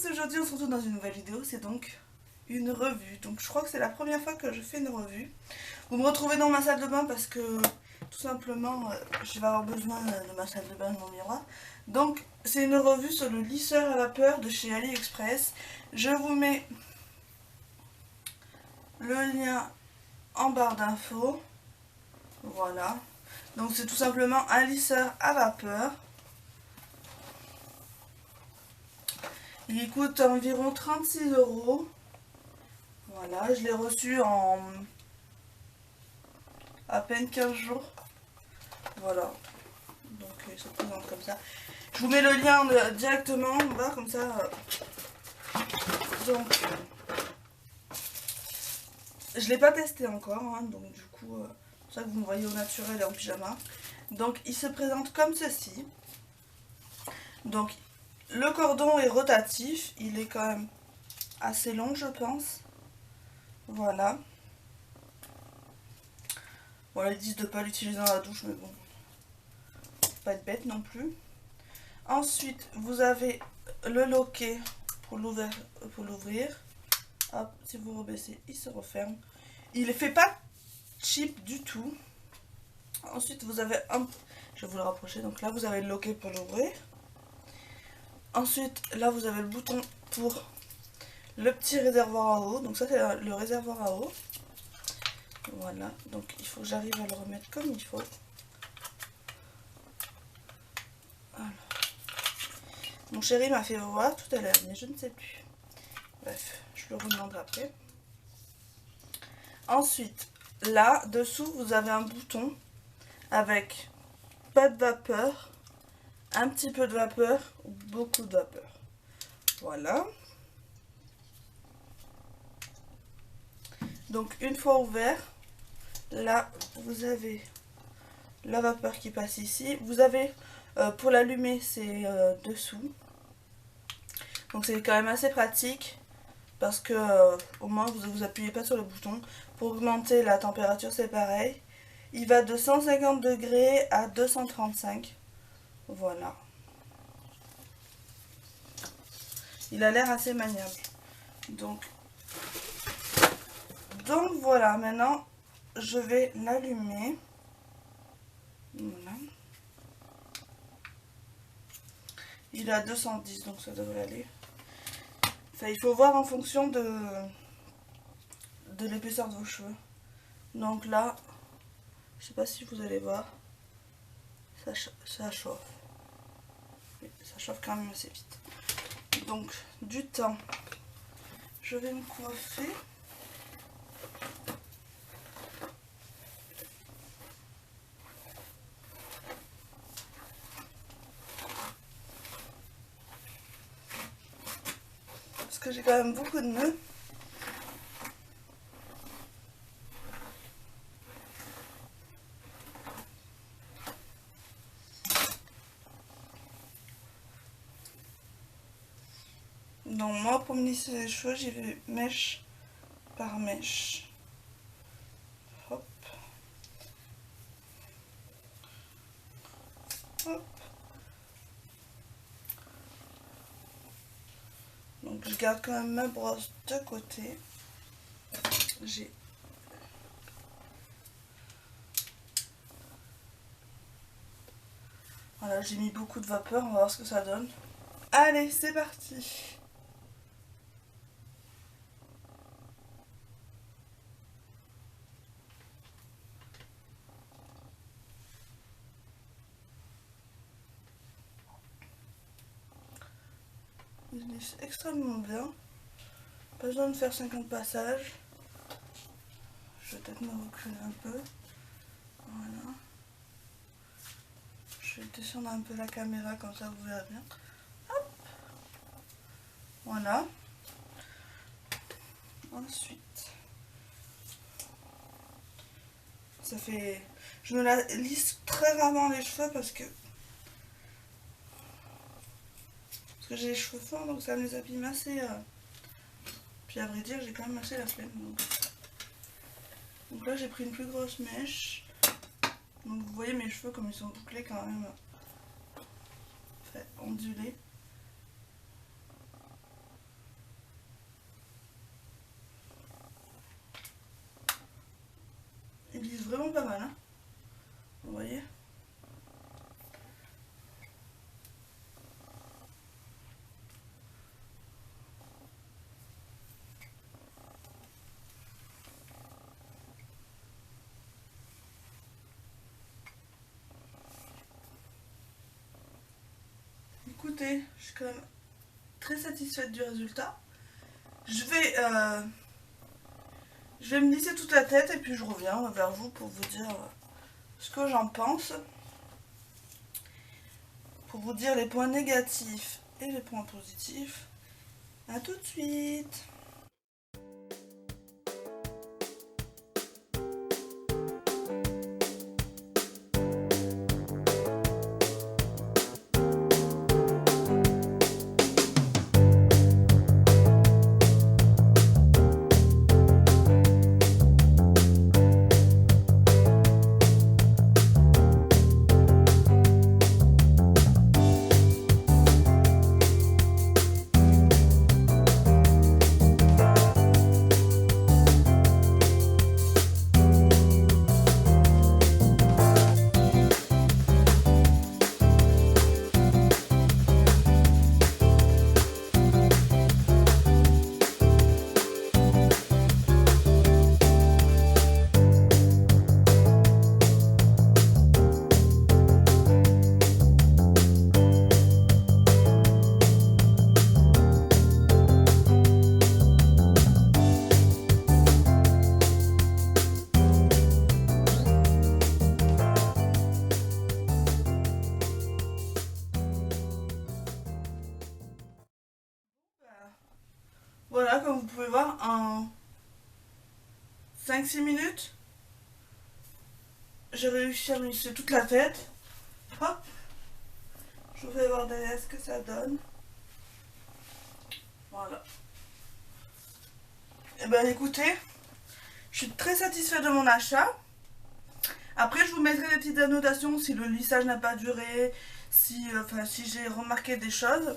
tous, aujourd'hui on se retrouve dans une nouvelle vidéo, c'est donc une revue. Donc je crois que c'est la première fois que je fais une revue. Vous me retrouvez dans ma salle de bain parce que tout simplement je vais avoir besoin de ma salle de bain, de mon miroir. Donc c'est une revue sur le lisseur à vapeur de chez AliExpress. Je vous mets le lien en barre d'infos. Voilà. Donc c'est tout simplement un lisseur à vapeur. Il coûte environ 36 €. Voilà, je l'ai reçu en à peine 15 jours. Voilà. Donc il se présente comme ça. Je vous mets le lien directement en bas, comme ça. Donc, je l'ai pas testé encore, hein, donc du coup, c'est pour ça que vous me voyez au naturel et en pyjama. Donc il se présente comme ceci. Donc le cordon est rotatif, il est quand même assez long je pense. Voilà. Voilà, ils disent de ne pas l'utiliser dans la douche, mais bon, pas être bête non plus. Ensuite, vous avez le loquet pour l'ouvrir. Hop, si vous rebaissez, il se referme. Il ne fait pas cheap du tout. Ensuite, vous avez un... Je vais vous le rapprocher. Donc là, vous avez le loquet pour l'ouvrir. Ensuite, là, vous avez le bouton pour le petit réservoir à eau. Donc ça, c'est le réservoir à eau. Voilà. Donc, il faut que j'arrive à le remettre comme il faut. Voilà. Mon chéri m'a fait voir tout à l'heure, mais je ne sais plus. Bref, je le redemanderai après. Ensuite, là, dessous, vous avez un bouton avec pas de vapeur, un petit peu de vapeur ou beaucoup de vapeur. Voilà. Donc, une fois ouvert, là, vous avez la vapeur qui passe ici. Vous avez, pour l'allumer, c'est dessous. Donc, c'est quand même assez pratique. Parce que au moins vous appuyez pas sur le bouton. Pour augmenter la température c'est pareil. Il va de 150 degrés à 235. Voilà. Il a l'air assez maniable. Donc voilà, maintenant je vais l'allumer. Voilà. Il est à 210 donc ça devrait aller. Enfin, il faut voir en fonction de l'épaisseur de vos cheveux. Donc là, je sais pas si vous allez voir, ça chauffe. Ça chauffe quand même assez vite. Donc, du temps, je vais me coiffer. Parce que j'ai quand même beaucoup de nœuds. Donc moi, pour me lisser les cheveux, j'y vais mèche par mèche. Hop. Hop. Donc je garde quand même ma brosse de côté. Voilà, j'ai mis beaucoup de vapeur, on va voir ce que ça donne. Allez, c'est parti. Il lisse extrêmement bien. Pas besoin de faire 50 passages. Je vais peut-être me reculer un peu. Voilà. Je vais descendre un peu la caméra comme ça vous verrez bien. Hop. Voilà. Ensuite, ça fait... Je me la lisse très rarement les cheveux parce que j'ai les cheveux forts donc ça me les abîme assez. Puis à vrai dire j'ai quand même assez la flemme. Donc là j'ai pris une plus grosse mèche. Donc vous voyez mes cheveux comme ils sont bouclés quand même. Fait ondulés. je suis quand même très satisfaite du résultat. Je vais me lisser toute la tête et puis je reviens vers vous pour vous dire ce que j'en pense. Pour vous dire les points négatifs et les points positifs. A tout de suite. Voilà, comme vous pouvez voir, en 5-6 minutes, j'ai réussi à me lisser toute la tête. Hop, je vous fais voir derrière ce que ça donne. Voilà. Et ben écoutez, je suis très satisfaite de mon achat. Après, je vous mettrai des petites annotations si le lissage n'a pas duré, si j'ai remarqué des choses.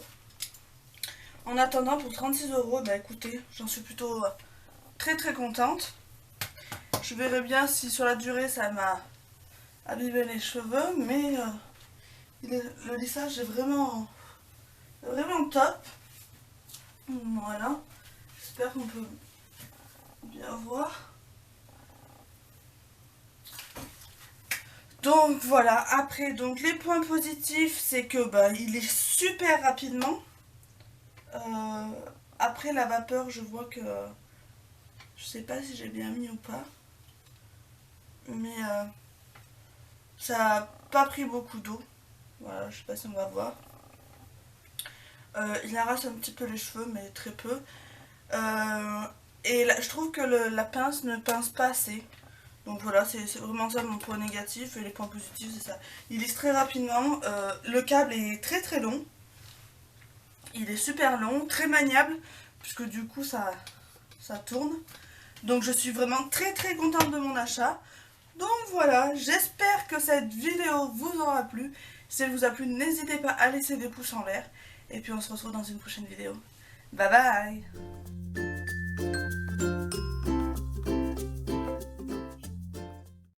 En attendant, pour 36 €, bah écoutez, j'en suis plutôt très très contente. Je verrai bien si sur la durée ça m'a abîmé les cheveux, mais le lissage est vraiment top. Voilà, j'espère qu'on peut bien voir. Donc voilà, après donc les points positifs, c'est que bah, il est super rapidement. Après la vapeur, je vois que je sais pas si j'ai bien mis ou pas, mais ça a pas pris beaucoup d'eau. Voilà, je sais pas si on va voir. Il arrache un petit peu les cheveux, mais très peu. Et là, je trouve que la pince ne pince pas assez. Donc voilà, c'est vraiment ça mon point négatif. Et les points positifs, c'est ça. Il lisse très rapidement. Le câble est très très long. Il est super long, très maniable, puisque du coup ça tourne. Donc je suis vraiment très très contente de mon achat. Donc voilà, j'espère que cette vidéo vous aura plu. Si elle vous a plu, n'hésitez pas à laisser des pouces en l'air. Et puis on se retrouve dans une prochaine vidéo. Bye bye!